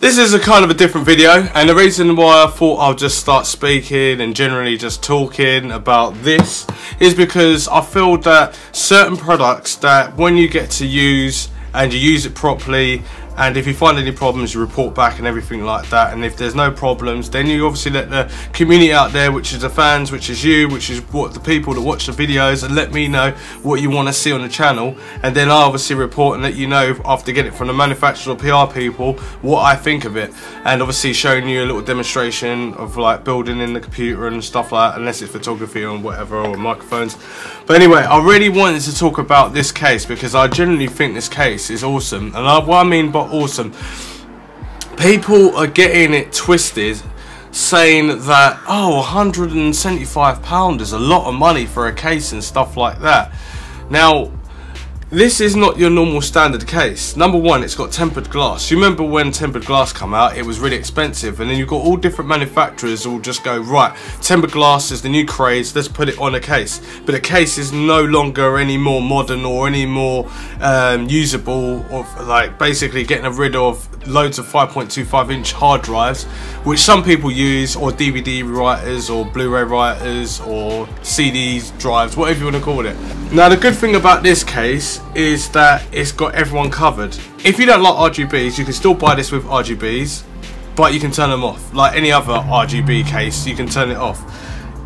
This is a kind of a different video, and the reason why I thought I'll just start speaking and generally just talking about this is because I feel that certain products that when you get to use and you use it properly, and if you find any problems you report back and everything like that, and if there's no problems then you obviously let the community out there, which is the fans, which is you, which is what the people that watch the videos, and let me know what you want to see on the channel, and then I obviously report and let you know after getting it from the manufacturer or PR people what I think of it, and obviously showing you a little demonstration of like building in the computer and stuff like that, unless it's photography or whatever, or microphones. But anyway, I really wanted to talk about this case because I genuinely think this case is awesome. And what I mean by awesome, people are getting it twisted, saying that, oh, £175 is a lot of money for a case and stuff like that. Now, this is not your normal standard case. Number one, it's got tempered glass. You remember when tempered glass come out, it was really expensive, and then you've got all different manufacturers all just go, right, tempered glass is the new craze, let's put it on a case. But the case is no longer any more modern or any more usable, or like basically getting rid of loads of 5.25-inch hard drives, which some people use, or DVD writers, or Blu-ray writers, or CDs drives, whatever you want to call it. Now, the good thing about this case is that it's got everyone covered. If you don't like RGBs, you can still buy this with RGBs, but you can turn them off. Like any other RGB case, you can turn it off.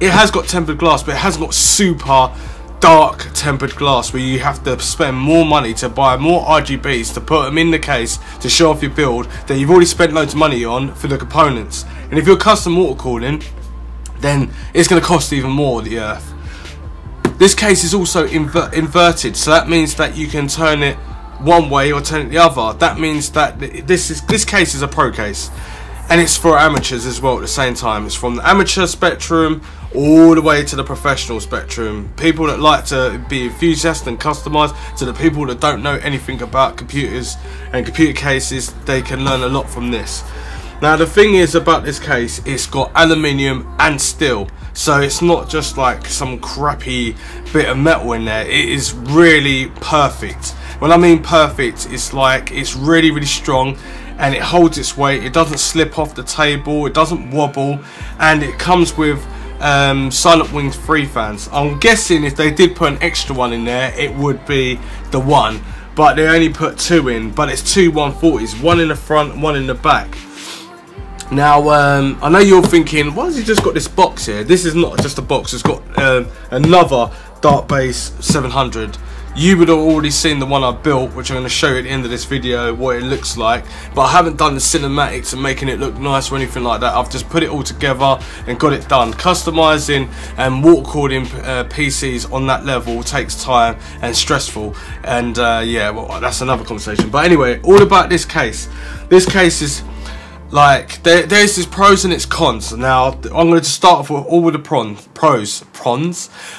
It has got tempered glass, but it hasn't got super dark tempered glass where you have to spend more money to buy more RGBs to put them in the case to show off your build that you've already spent loads of money on for the components. And if you're custom water cooling, then it's going to cost even more the earth. This case is also inverted, so that means that you can turn it one way or turn it the other. That means that this case is a pro case, and it's for amateurs as well at the same time. It's from the amateur spectrum all the way to the professional spectrum. People that like to be enthusiastic and customized, to the people that don't know anything about computers and computer cases, they can learn a lot from this. Now, the thing is about this case, it's got aluminium and steel, so it's not just like some crappy bit of metal in there. It is really perfect. When I mean perfect, it's like it's really, really strong, and it holds its weight. It doesn't slip off the table, it doesn't wobble, and it comes with silent wing free fans. I'm guessing if they did put an extra one in there, it would be the one, but they only put two in. But it's two 140s, one in the front, one in the back. Now, I know you're thinking, why has he just got this box here? This is not just a box, it's got another Dark Base 700. You would have already seen the one I built, which I'm going to show you at the end of this video what it looks like. But I haven't done the cinematics and making it look nice or anything like that. I've just put it all together and got it done. Customizing and water cooling PCs on that level takes time and stressful. And yeah, well, that's another conversation. But anyway, all about this case. This case is like, there's its pros and its cons. Now, I'm going to start off with all with the pros.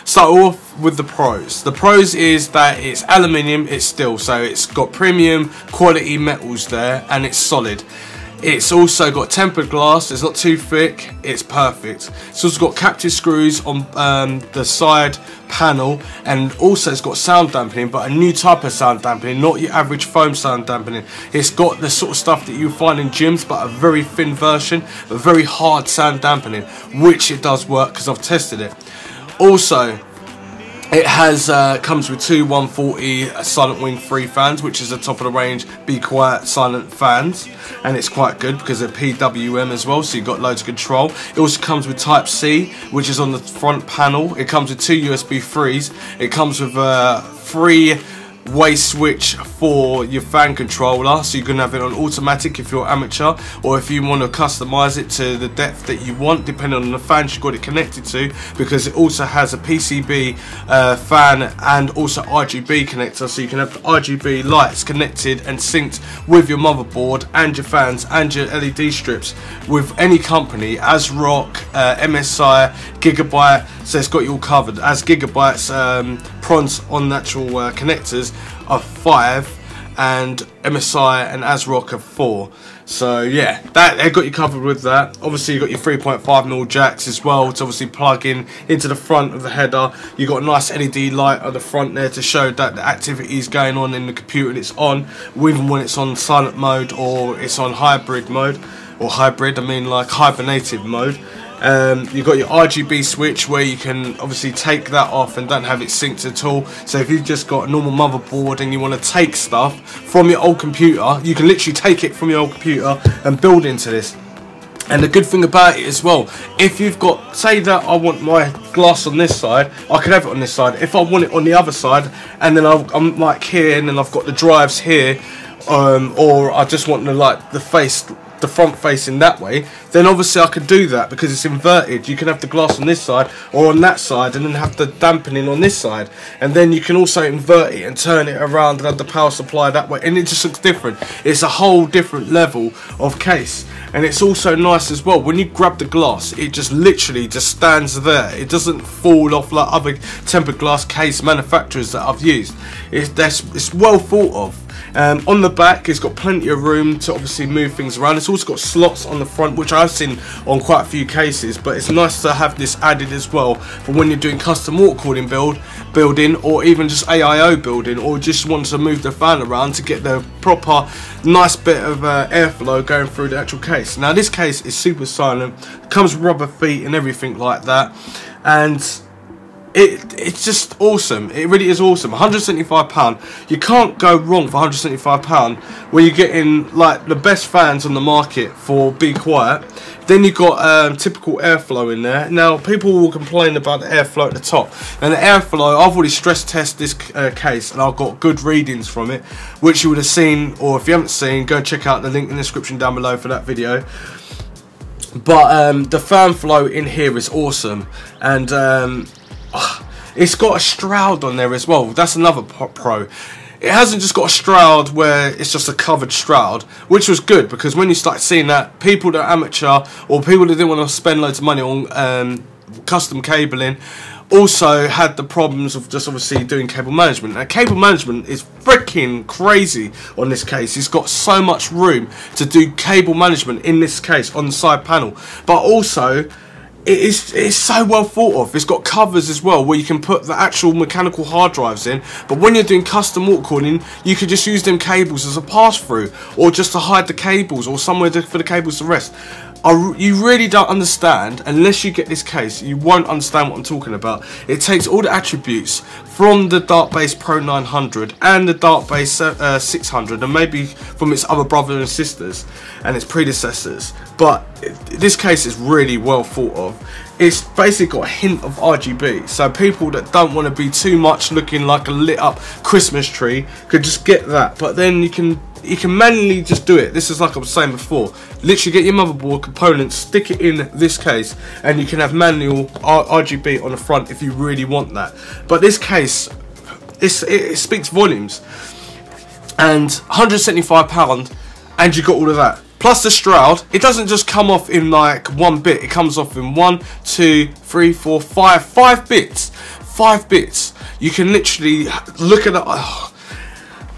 Start off with the pros. The pros is that it's aluminium, it's steel, so it's got premium quality metals there, and it's solid. It's also got tempered glass, it's not too thick, it's perfect. It's also got captive screws on the side panel, and also it's got sound dampening, but a new type of sound dampening, not your average foam sound dampening. It's got the sort of stuff that you find in gyms, but a very thin version, but very hard sound dampening, which it does work because I've tested it. Also, it has comes with two 140 silent wing free fans, which is the top of the range Be Quiet silent fans, and it's quite good because they're PWM as well, so you've got loads of control. It also comes with Type C, which is on the front panel. It comes with two USB 3s. It comes with a free way switch for your fan controller, so you can have it on automatic if you're amateur, or if you want to customize it to the depth that you want depending on the fans you've got it connected to, because it also has a PCB fan and also RGB connector, so you can have the RGB lights connected and synced with your motherboard and your fans and your LED strips with any company, ASRock, MSI, Gigabyte, so it's got you all covered. As Gigabyte's prongs on natural connectors are 5, and MSI and ASRock have 4. So yeah, that they got you covered with that. Obviously you got your 3.5mm jacks as well to obviously plug in into the front of the header. You got a nice LED light at the front there to show that the activity is going on in the computer and it's on, even when it's on silent mode or it's on hybrid mode, or hybrid, I mean like hibernated mode. You got your RGB switch where you can obviously take that off and don't have it synced at all. So if you've just got a normal motherboard and you want to take stuff from your old computer, you can literally take it from your old computer and build into this. And the good thing about it as well, if you've got, say that I want my glass on this side, I can have it on this side. If I want it on the other side, and then I'm like here, and then I've got the drives here, or I just want the front facing that way, then obviously I could do that because it's inverted. You can have the glass on this side or on that side and then have the dampening on this side, and then you can also invert it and turn it around and have the power supply that way, and it just looks different. It's a whole different level of case. And it's also nice as well, when you grab the glass, it just literally just stands there. It doesn't fall off like other tempered glass case manufacturers that I've used. It's well thought of. On the back, it's got plenty of room to obviously move things around. It's also got slots on the front, which I've seen on quite a few cases, but it's nice to have this added as well for when you're doing custom water cooling building, or even just AIO building, or just want to move the fan around to get the proper nice bit of airflow going through the actual case. Now this case is super silent, comes with rubber feet and everything like that, and it's just awesome. It really is awesome. £175. You can't go wrong for £175 when you're getting like the best fans on the market for Be Quiet. Then you've got typical airflow in there. Now people will complain about the airflow at the top, and the airflow, I've already stress tested this case and I've got good readings from it, which you would have seen, or if you haven't seen, go check out the link in the description down below for that video. But the fan flow in here is awesome, and it's got a shroud on there as well. That's another pro. It hasn't just got a shroud where it's just a covered shroud, which was good, because when you start seeing that, people that are amateur or people that didn't want to spend loads of money on custom cabling also had the problems of just obviously doing cable management. Now cable management is freaking crazy on this case. It's got so much room to do cable management in this case on the side panel, but also it's so well thought of. It's got covers as well where you can put the actual mechanical hard drives in, but when you're doing custom water cooling, you could just use them cables as a pass-through, or just to hide the cables, or somewhere for the cables to rest. You really don't understand, unless you get this case, you won't understand what I'm talking about. It takes all the attributes from the Dartbase Pro 900 and the Dartbase 600, and maybe from its other brothers and sisters and its predecessors, but this case is really well thought of. It's basically got a hint of RGB, so people that don't want to be too much looking like a lit up Christmas tree could just get that. But then you can manually just do it. This is like I was saying before, literally get your motherboard components, stick it in this case, and you can have manual RGB on the front if you really want that. But this case, it speaks volumes, and £175, and you got all of that. Plus the shroud, it doesn't just come off in like one bit, it comes off in 1, 2, 3, 4, 5 bits. 5 bits. You can literally look at it.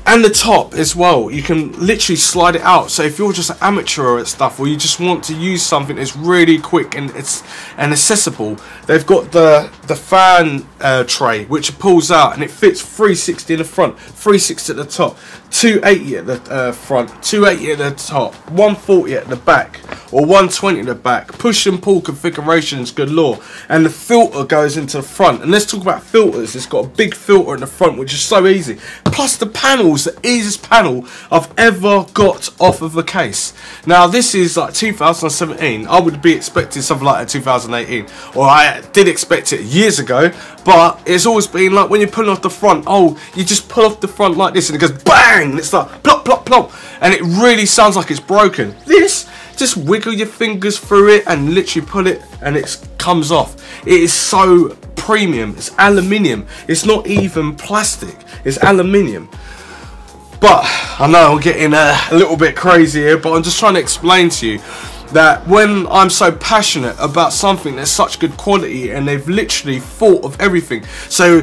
And the top as well, you can literally slide it out. So if you're just an amateur at stuff, or you just want to use something that's really quick and accessible, they've got the fan tray which pulls out, and it fits 360 in the front, 360 at the top, 280 at the front, 280 at the top, 140 at the back, or 120 at the back. Push and pull configurations galore, and the filter goes into the front. And let's talk about filters. It's got a big filter in the front, which is so easy. Plus the panels, the easiest panel I've ever got off of a case. Now this is like 2017. I would be expecting something like that 2018, or I did expect it years ago, but it's always been like when you're pulling off the front, oh, you just pull off the front like this and it goes bang, and it's like plop plop plop, and it really sounds like it's broken. This, just wiggle your fingers through it and literally pull it and it comes off. It is so premium. It's aluminium. It's not even plastic. It's aluminium. But I know I'm getting a little bit crazy here, but I'm just trying to explain to you that when I'm so passionate about something that's such good quality, and they've literally thought of everything. So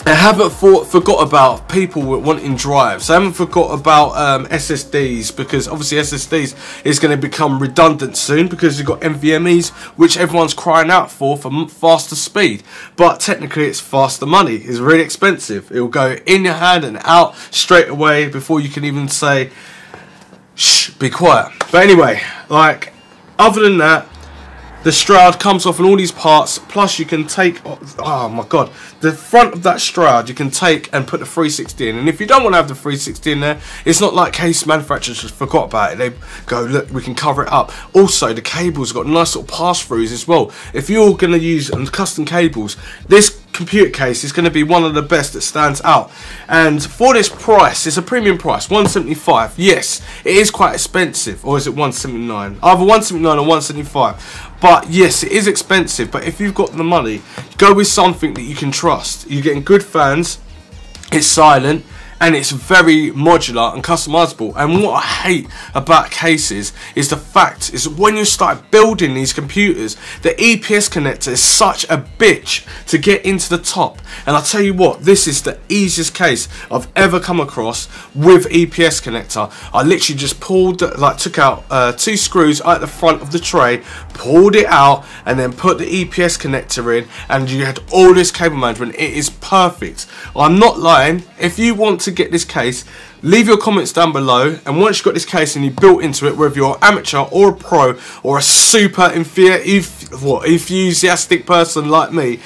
I haven't forgot about people wanting drives. I haven't forgot about SSDs, because obviously SSDs is going to become redundant soon, because you've got NVMe's, which everyone's crying out for faster speed. But technically it's faster money. It's really expensive. It will go in your hand and out straight away before you can even say, shh, be quiet. But anyway, like, other than that, the Stroud comes off in all these parts, plus you can take, oh my god, the front of that Stroud you can take and put the 360 in. And if you don't want to have the 360 in there, it's not like case manufacturers just forgot about it. They go, look, we can cover it up. Also, the cable's got nice little pass-throughs as well. If you're going to use custom cables, this computer case is going to be one of the best that stands out. And for this price, it's a premium price, $175. Yes, it is quite expensive. Or is it $179? Either $179 or $175. But yes, it is expensive. But if you've got the money, go with something that you can trust. You're getting good fans, it's silent, and it's very modular and customizable. And what I hate about cases is the fact is when you start building these computers, the EPS connector is such a bitch to get into the top. And I'll tell you what, this is the easiest case I've ever come across with EPS connector. I literally just pulled, like, took out 2 screws at the front of the tray, pulled it out, and then put the EPS connector in, and you had all this cable management. It is perfect. I'm not lying. If you want to get this case, leave your comments down below, and once you've got this case and you built into it, whether you're an amateur or a pro or a super enthusiastic person like me,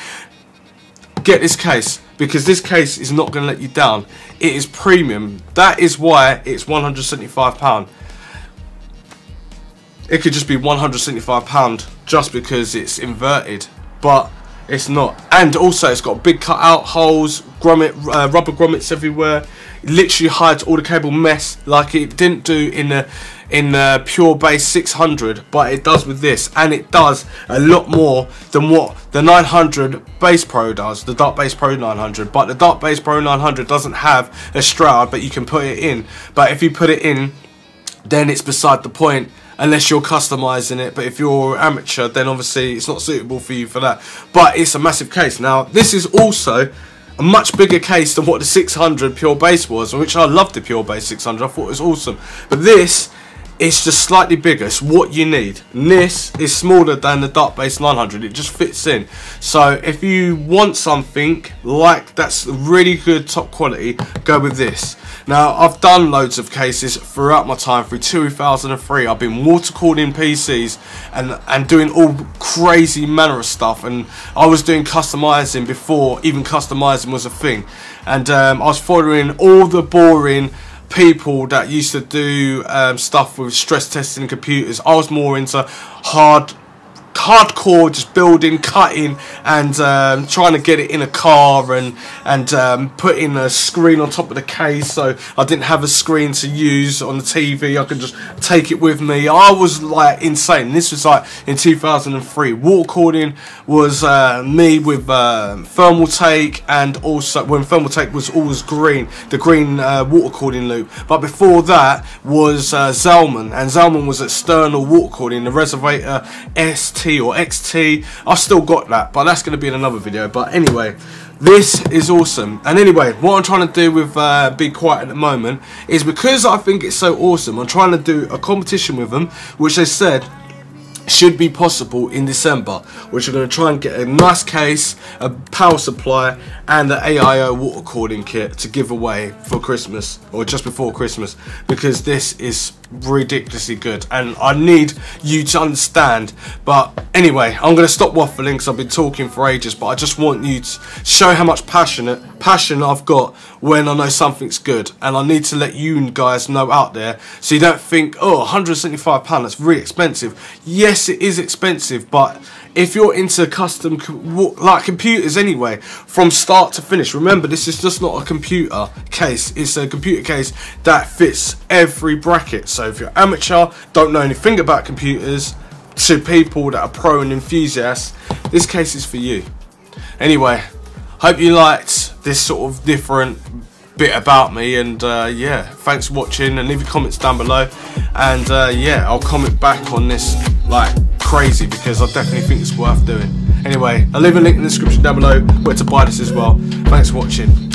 get this case, because this case is not going to let you down. It is premium. That is why it's £175. It could just be £175 just because it's inverted, but it's not. And also it's got big cutout holes, rubber grommets everywhere. It literally hides all the cable mess like it didn't do in the Pure Base 600, but it does with this, and it does a lot more than what the 900 Base Pro does, the Dark Base Pro 900. But the Dark Base Pro 900 doesn't have a Stroud, but you can put it in. But if you put it in, then it's beside the point, unless you're customizing it. But if you're amateur, then obviously it's not suitable for you for that. But it's a massive case. Now this is also a much bigger case than what the 600 Pure Base was, which I loved the Pure Base 600. I thought it was awesome. But this is just slightly bigger. It's what you need. And this is smaller than the Dark Base 900. It just fits in. So if you want something like that's really good, top quality, go with this. Now, I've done loads of cases throughout my time. Through 2003, I've been water cooling PCs and doing all crazy manner of stuff. And I was doing customizing before even customizing was a thing. And I was following all the boring people that used to do stuff with stress testing computers. I was more into hardcore, just building, cutting, and trying to get it in a car and putting a screen on top of the case, so I didn't have a screen to use on the TV. I could just take it with me. I was like insane. This was like in 2003. Water cooling was me with thermal take, and also when thermal take was always green, the green water cooling loop. But before that was Zalman, and Zalman was external water cooling, the Reservator ST or XT. I've still got that, but that's going to be in another video. But anyway, this is awesome. And anyway, what I'm trying to do with Be Quiet at the moment is, because I think it's so awesome, I'm trying to do a competition with them, which they said should be possible in December, which we're going to try and get a nice case, a power supply, and the AIO water cooling kit to give away for Christmas, or just before Christmas, because this is ridiculously good and I need you to understand. But anyway, I'm going to stop waffling because I've been talking for ages, but I just want you to show how much passion I've got when I know something's good, and I need to let you guys know out there, so you don't think, oh, £175, that's really expensive. Yes, it is expensive, but if you're into custom like computers anyway, from start to finish, remember, this is just not a computer case, it's a computer case that fits every bracket. So if you're amateur, don't know anything about computers, to people that are pro and enthusiasts, this case is for you. Anyway, hope you liked this sort of different bit about me, and yeah, thanks for watching, and leave your comments down below, and yeah, I'll comment back on this like crazy, because I definitely think it's worth doing. Anyway, I'll leave a link in the description down below where to buy this as well. Thanks for watching.